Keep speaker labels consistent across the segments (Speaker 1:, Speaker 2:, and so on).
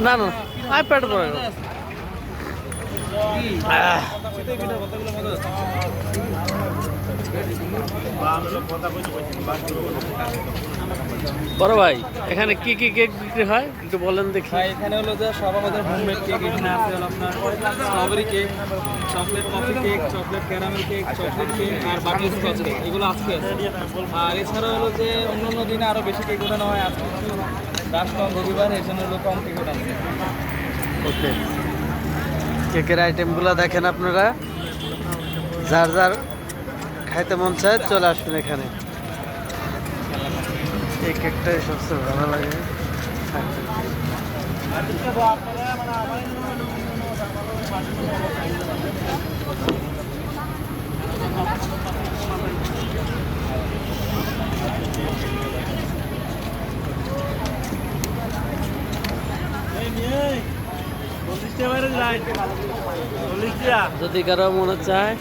Speaker 1: না না আইপ্যাড পড়ে বড় ভাই এখানে কি কি কেক বিক্রি হয় একটু বলেন দেখি।
Speaker 2: এখানে হলো যে সব আমাদের হোমমেড কেক। এখানে আছে হলো আপনার strawberry cake, chocolate coffee cake, chocolate caramel cake, chocolate cake আর বাটারস্কচ কেক, এগুলো আজকে আছে। আর এছাড়া হলো যে অন্য দিনে আরও বেশি কেক ওঠানো হয়, আজকে একটু রাশ কম রবিবার, এই জন্য হলো কম কেক ওঠানো।
Speaker 1: ওকে, কেকের আইটেমগুলো দেখেন আপনারা, যার যার খাইতে মন চায় চলে আসবেন এখানে। এই কেকটাই সবচেয়ে ভালো লাগে। যদি কারো মনে চায়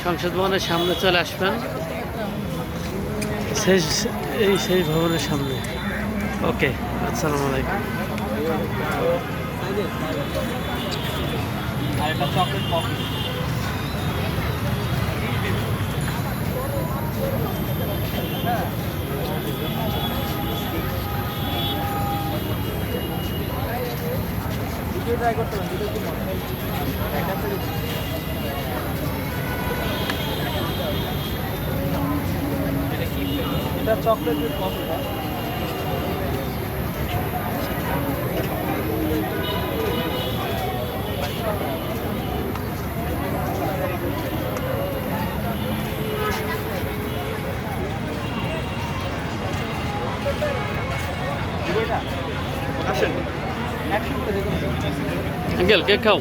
Speaker 1: সংসদ ভবনের সামনে চলে আসবেন, সেই ভবনের সামনে। ওকে, আসসালামু আলাইকুম।
Speaker 2: আর এটা চকলেট কফি। ট্রাই করতে পারেন, দুটো কি মনে হয় এটা chocolate with coffee.
Speaker 1: Uncle cake খাও।